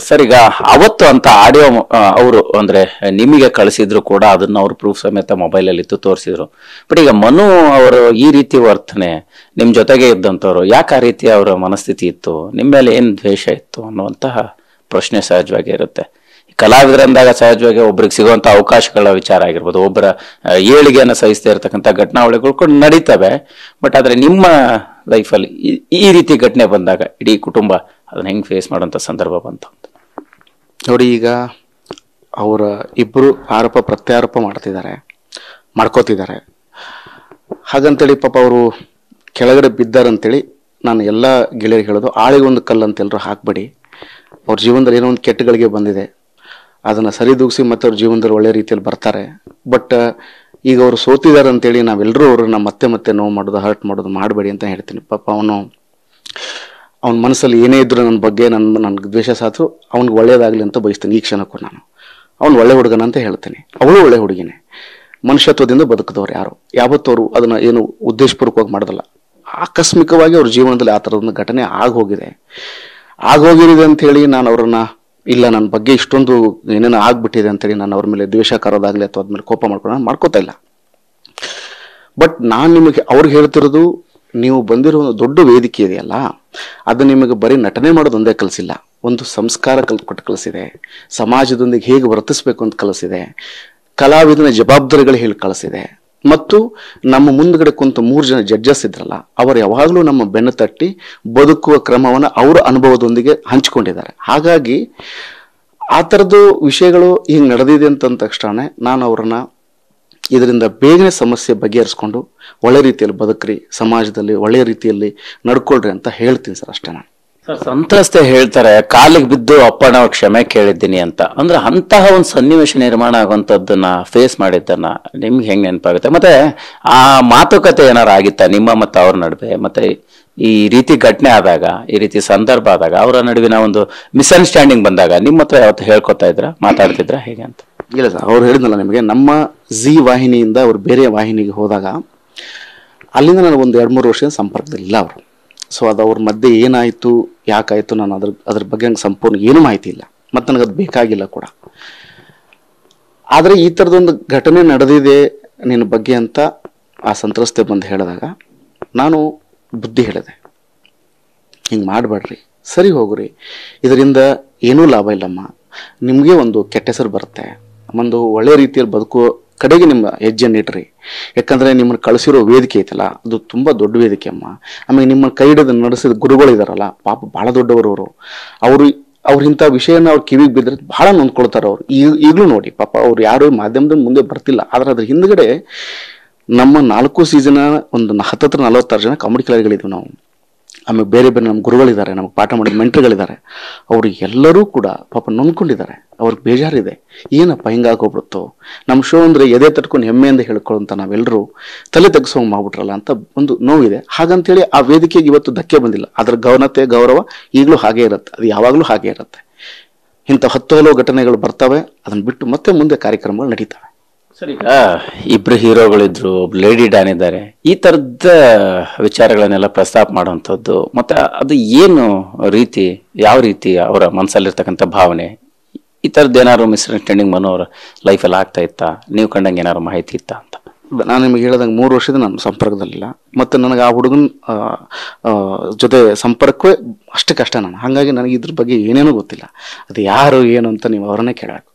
Sir, ಈಗ ಅವತ್ತು ಅಂತ ಆಡಿಯೋ ಅವರು ಅಂದ್ರೆ ನಿಮಗೆ ಕಳಿಸಿದ್ರು ಕೂಡ ಅದನ್ನ ಅವ್ರು ಪ್ರೂಫ್ ಸಮೇತ ಮೊಬೈಲ್ ಅಲ್ಲಿ ಇತ್ತು ತೋರಿಸಿದ್ರು. ಬಟ್ ಈಗ ಮನು ಅವರು ಈ ರೀತಿ ವರ್ತನೆ ನಿಮ್ ಜೊತೆಗೆ ಇದ್ದಂತವ್ರು ಯಾಕೆ ಆ ರೀತಿ ಅವರ ಮನಸ್ಥಿತಿ ಇತ್ತು, ನಿಮ್ಮ ಮೇಲೆ ಏನ್ ದ್ವೇಷ ಇತ್ತು ಅನ್ನುವಂತಹ ಪ್ರಶ್ನೆ ಸಹಜವಾಗಿ ಇರುತ್ತೆ. ಕಲಾವಿದರಂದಾಗ ಸಹಜವಾಗಿ ಒಬ್ರಿಗೆ ಸಿಗುವಂತ ಅವಕಾಶಗಳ ವಿಚಾರ ಆಗಿರ್ಬೋದು, ಒಬ್ಬರ ಏಳಿಗೆಯನ್ನು ಸಹಿಸದೇ ಇರತಕ್ಕಂಥ ಘಟನಾವಳಿಗಳು ಕೂಡ ನಡೀತವೆ. ಬಟ್ ಆದ್ರೆ ನಿಮ್ಮ ಲೈಫಲ್ಲಿ ಈ ರೀತಿ ಘಟನೆ ಬಂದಾಗ ಇಡೀ ಕುಟುಂಬ ಅದನ್ನ ಹೆಂಗ್ ಫೇಸ್ ಮಾಡೋಂಥ ಸಂದರ್ಭ ಬಂತು? ನೋಡಿ, ಈಗ ಅವರ ಇಬ್ಬರು ಆರೋಪ ಪ್ರತ್ಯಾರೋಪ ಮಾಡ್ಕೋತಿದ್ದಾರೆ. ಹಾಗಂತೇಳಿ ಪಾಪ ಅವರು ಕೆಳಗಡೆ ಬಿದ್ದಾರಂತೇಳಿ ನಾನು ಎಲ್ಲ ಗೆಳೆಯರಿಗೆ ಹೇಳೋದು, ಆಳಿಗೊಂದು ಕಲ್ಲು ಅಂತ ಎಲ್ಲರೂ ಹಾಕ್ಬೇಡಿ. ಅವ್ರ ಜೀವನದಲ್ಲಿ ಏನೋ ಒಂದು ಕೆಟ್ಟಗಳಿಗೆ ಬಂದಿದೆ, ಅದನ್ನು ಸರಿದೂಗಿಸಿ ಮತ್ತೆ ಅವ್ರ ಜೀವನದಲ್ಲಿ ಒಳ್ಳೆ ರೀತಿಯಲ್ಲಿ ಬರ್ತಾರೆ. ಬಟ್ ಈಗ ಅವರು ಸೋತಿದ್ದಾರೆ ಅಂತೇಳಿ ನಾವೆಲ್ಲರೂ ಅವ್ರನ್ನ ಮತ್ತೆ ನೋವು ಮಾಡೋದು, ಹರ್ಟ್ ಮಾಡೋದು ಮಾಡಬೇಡಿ ಅಂತ ಹೇಳ್ತೀನಿ. ಪಾಪ ಅವನ ಮನಸ್ಸಲ್ಲಿ ಏನೇ ಇದ್ರು ನನ್ನ ಬಗ್ಗೆ ನನ್ಗೆ ದ್ವೇಷ ಸಾತ್ರು ಅವ್ನಿಗೆ ಒಳ್ಳೇದಾಗಲಿ ಅಂತ ಬಯಸ್ತೀನಿ. ಈ ಕ್ಷಣಕ್ಕೂ ನಾನು ಅವ್ನು ಒಳ್ಳೆ ಹುಡುಗನ ಅಂತ ಹೇಳ್ತೀನಿ. ಅವಳು ಒಳ್ಳೆ ಹುಡುಗಿನೇ, ಮನುಷ್ಯತ್ವದಿಂದ ಬದುಕಿದವ್ರು ಯಾರು, ಯಾವತ್ತವರು ಅದನ್ನ ಏನು ಉದ್ದೇಶಪೂರ್ವಕವಾಗಿ ಮಾಡೋದಲ್ಲ. ಆಕಸ್ಮಿಕವಾಗಿ ಅವ್ರ ಜೀವನದಲ್ಲಿ ಆ ಥರದೊಂದು ಘಟನೆ ಆಗೋಗಿರಿದೆ ಅಂತ ಹೇಳಿ ನಾನು ಅವ್ರನ್ನ ಇಲ್ಲ ನನ್ನ ಬಗ್ಗೆ ಇಷ್ಟೊಂದು ಏನೇನೋ ಆಗ್ಬಿಟ್ಟಿದೆ ಅಂತೇಳಿ ನಾನು ಅವ್ರ ಮೇಲೆ ದ್ವೇಷ ಕರೋದಾಗ್ಲಿ ಅಥವಾ ಅದ್ಮೇಲೆ ಕೋಪ ಮಾಡ್ಕೋತಾ ಇಲ್ಲ. ಬಟ್ ನಾನು ನಿಮಗೆ ಅವ್ರಿಗೆ ಹೇಳ್ತಿರೋದು, ನೀವು ಬಂದಿರೋ ಒಂದು ದೊಡ್ಡ ವೇದಿಕೆ ಇದೆಯಲ್ಲ, ಅದು ನಿಮಗೆ ಬರೀ ನಟನೆ ಮಾಡೋದೊಂದೇ ಕಲಿಸಿಲ್ಲ, ಒಂದು ಸಂಸ್ಕಾರ ಕೊಟ್ಟು ಕಲಿಸಿದೆ, ಸಮಾಜದೊಂದಿಗೆ ಹೇಗೆ ವರ್ತಿಸ್ಬೇಕು ಅಂತ ಕಲಿಸಿದೆ, ಕಲಾವಿದನ ಜವಾಬ್ದಾರಿಗಳು ಹೇಳಿ ಕಳಿಸಿದೆ. ಮತ್ತು ನಮ್ಮ ಮುಂದ್ಗಡೆ ಕುಂತ 3 ಜನ ಜಡ್ಜಸ್ ಇದ್ರಲ್ಲ, ಅವರು ಯಾವಾಗಲೂ ನಮ್ಮ ಬೆನ್ನು ತಟ್ಟಿ ಬದುಕುವ ಕ್ರಮವನ್ನು ಅವರ ಅನುಭವದೊಂದಿಗೆ ಹಂಚಿಕೊಂಡಿದ್ದಾರೆ. ಹಾಗಾಗಿ ಆ ಥರದ್ದು ವಿಷಯಗಳು ಹಿಂಗೆ ನಡೆದಿದೆ ಅಂತ ತಕ್ಷಣ ನಾನು ಅವ್ರನ್ನ ಇದರಿಂದ ಬೇಗನೆ ಸಮಸ್ಯೆ ಬಗೆಹರಿಸ್ಕೊಂಡು ಒಳ್ಳೆ ರೀತಿಯಲ್ಲಿ ಬದುಕ್ರಿ, ಸಮಾಜದಲ್ಲಿ ಒಳ್ಳೆಯ ರೀತಿಯಲ್ಲಿ ನಡ್ಕೊಳ್ರಿ ಅಂತ ಹೇಳ್ತೀನಿ ಸರ್. ಅಷ್ಟೇ. ನಾನು ಸರ್, ಸಂತ್ರಸ್ತೆ ಹೇಳ್ತಾರೆ ಕಾಲಿಗೆ ಬಿದ್ದು ಅಪ್ಪನ ಕ್ಷಮೆ ಕೇಳಿದ್ದೀನಿ ಅಂತ. ಅಂದ್ರೆ ಅಂತಹ ಒಂದು ಸನ್ನಿವೇಶ ನಿರ್ಮಾಣ ಆಗುವಂತದ್ದನ್ನ ಫೇಸ್ ಮಾಡಿದ್ದನ್ನ ನಿಮ್ಗೆ ಹೆಂಗ್ ನೆನಪಾಗುತ್ತೆ? ಮತ್ತೆ ಆ ಮಾತುಕತೆ ಏನಾರು ಆಗಿತ್ತಾ ನಿಮ್ಮ ಮತ್ತೆ ಅವ್ರ ನಡುವೆ? ಮತ್ತೆ ಈ ರೀತಿ ಘಟನೆ ಆದಾಗ, ಈ ರೀತಿ ಸಂದರ್ಭ ಆದಾಗ, ಅವರ ನಡುವಿನ ಒಂದು ಮಿಸ್ಅಂಡರ್ಸ್ಟ್ಯಾಂಡಿಂಗ್ ಬಂದಾಗ ನಿಮ್ಮ ಹತ್ರ ಯಾವತ್ತು ಹೇಳ್ಕೊತಾ ಇದ್ರ, ಮಾತಾಡ್ತಿದ್ರ, ಹೇಗೆ ಅಂತ? ಇಲ್ಲ ಸರ್, ಅವ್ರು ಹೇಳಿದ್ನಲ್ಲ ನಿಮಗೆ, ನಮ್ಮ ಜಿ ವಾಹಿನಿಯಿಂದ ಅವ್ರು ಬೇರೆ ವಾಹಿನಿಗೆ ಹೋದಾಗ ಅಲ್ಲಿಂದ ನಾನು ಒಂದು 2-3 ವರ್ಷದ ಸಂಪರ್ಕದಲ್ಲಿಲ್ಲ ಅವರು. ಸೊ ಅದು ಅವ್ರ ಮಧ್ಯೆ ಏನಾಯಿತು, ಯಾಕಾಯಿತು, ನಾನು ಅದ್ರ ಬಗ್ಗೆ ನಂಗೆ ಸಂಪೂರ್ಣ ಏನೂ ಮಾಹಿತಿ ಇಲ್ಲ, ಮತ್ತು ನನಗೆ ಅದು ಬೇಕಾಗಿಲ್ಲ ಕೂಡ. ಆದರೆ ಈ ಥರದೊಂದು ಘಟನೆ ನಡೆದಿದೆ ನಿನ್ನ ಬಗ್ಗೆ ಅಂತ ಆ ಸಂತ್ರಸ್ತೆ ಬಂದು ಹೇಳಿದಾಗ ನಾನು ಬುದ್ಧಿ ಹೇಳಿದೆ, ಹಿಂಗೆ ಮಾಡಬೇಡ್ರಿ, ಸರಿ ಹೋಗ್ರಿ, ಇದರಿಂದ ಏನೂ ಲಾಭ ಇಲ್ಲಮ್ಮ, ನಿಮಗೆ ಒಂದು ಕೆಟ್ಟ ಹೆಸರು ಬರುತ್ತೆ, ಒಂದು ಒಳ್ಳೆ ರೀತಿಯಲ್ಲಿ ಬದುಕುವ ಕಡೆಗೆ ನಿಮ್ಮ ಹೆಜ್ಜೆಯನ್ನು ಇಡ್ರಿ. ಯಾಕಂದ್ರೆ ನಿಮ್ಮನ್ನು ಕಳಿಸಿರೋ ವೇದಿಕೆ ಐತಲ್ಲ, ಅದು ತುಂಬಾ ದೊಡ್ಡ ವೇದಿಕೆ ಅಮ್ಮ. ಆಮೇಲೆ ನಿಮ್ಮ ಕೈ ಹಿಡಿದು ನಡೆಸಿದ ಗುರುಗಳು ಇದಾರಲ್ಲ, ಪಾಪ ಬಹಳ ದೊಡ್ಡವರು ಅವ್ರು ಇಂಥ ವಿಷಯನ ಅವ್ರ ಕಿವಿಗೆ ಬಿದ್ದರೆ ಬಹಳ ನೊಂದ್ಕೊಳ್ತಾರೆ ಅವ್ರು. ಈಗಲೂ ನೋಡಿ ಪಾಪ ಅವ್ರು ಯಾರು ಮಾಧ್ಯಮದ ಮುಂದೆ ಬರ್ತಿಲ್ಲ, ಆದ್ರೆ ಅದ್ರ ಹಿಂದ್ಗಡೆ ನಮ್ಮ 4 ಸೀಸನ್ ಒಂದು 46 ಜನ ಕಾಮಿಡಿ ಕಲಾವಿದಗಳಿದ್ದೀವಿ ನಾವು. ಆಮೇಲೆ ಬೇರೆ ನಮ್ಮ ಗುರುಗಳಿದ್ದಾರೆ, ನಮಗೆ ಪಾಠ ಮಾಡಿದ ಮೆಂಟರ್ಗಳಿದ್ದಾರೆ, ಅವರು ಎಲ್ಲರೂ ಕೂಡ ಪಾಪ ನೊಂದ್ಕೊಂಡಿದ್ದಾರೆ. ಅವ್ರಿಗೆ ಬೇಜಾರಿದೆ, ಏನಪ್ಪ ಹಿಂಗಾಗೋಗ್ಬಿಡುತ್ತೋ, ನಮ್ಮ ಶೋ ಅಂದ್ರೆ ಎದೆ ತಟ್ಕೊಂಡು ಹೆಮ್ಮೆಯಿಂದ ಹೇಳ್ಕೊಳ್ಳೋಂತ ನಾವೆಲ್ಲರೂ ತಲೆ ತೆಗೆಸೋಂಗ್ ಮಾಡ್ಬಿಟ್ರಲ್ಲ ಅಂತ ಒಂದು ನೋವಿದೆ. ಹಾಗಂತೇಳಿ ಆ ವೇದಿಕೆಗೆ ಇವತ್ತು ಧಕ್ಕೆ ಬಂದಿಲ್ಲ, ಅದ್ರ ಗೌರವ ಈಗಲೂ ಹಾಗೆ ಇರುತ್ತೆ, ಅದು ಯಾವಾಗಲೂ ಹಾಗೆ ಇರುತ್ತೆ. ಇಂಥ 10 ಹಲವು ಘಟನೆಗಳು ಬರ್ತವೆ, ಅದನ್ನ ಬಿಟ್ಟು ಮತ್ತೆ ಮುಂದೆ ಕಾರ್ಯಕ್ರಮಗಳು ನಡೀತವೆ. ಸರಿ, ಈಗ ಇಬ್ರು ಹೀರೋಗಳಿದ್ರು, ಒಬ್ರು ಲೇಡಿ ಡ್ಯಾನ್ ಇದ್ದಾರೆ, ಈ ತರದ ವಿಚಾರಗಳನ್ನೆಲ್ಲ ಪ್ರಸ್ತಾಪ ಮಾಡುವಂಥದ್ದು, ಮತ್ತೆ ಅದು ಏನು ರೀತಿ, ಯಾವ ರೀತಿ ಅವರ ಮನಸ್ಸಲ್ಲಿರ್ತಕ್ಕಂಥ ಭಾವನೆ, ಈ ತರದ್ದು ಏನಾದ್ರು ಮಿಸ್ಅಂಡರ್ಸ್ಟ್ಯಾಂಡಿಂಗ್ ಮನೋರ ಲೈಫಲ್ಲಿ ಆಗ್ತಾ ಇತ್ತಾ? ನೀವು ಕಂಡಂಗೆ ಏನಾದ್ರು ಮಾಹಿತಿ ಇತ್ತಾ ಅಂತ? ನಾನು ನಿಮಗೆ ಹೇಳಿದಂಗೆ 3 ವರ್ಷದ ನಾನು ಸಂಪರ್ಕದಲ್ಲಿಲ್ಲ, ಮತ್ತೆ ನನಗೆ ಆ ಹುಡುಗನ ಜೊತೆ ಸಂಪರ್ಕವೇ ಅಷ್ಟೇ ಕಷ್ಟ. ನಾನು ಹಾಗಾಗಿ ನನಗೆ ಇದ್ರ ಬಗ್ಗೆ ಏನೇನೂ ಗೊತ್ತಿಲ್ಲ, ಅದು ಯಾರು ಏನು ಅಂತ ನೀವು ಅವರನ್ನೇ ಕೇಳಬೇಕು.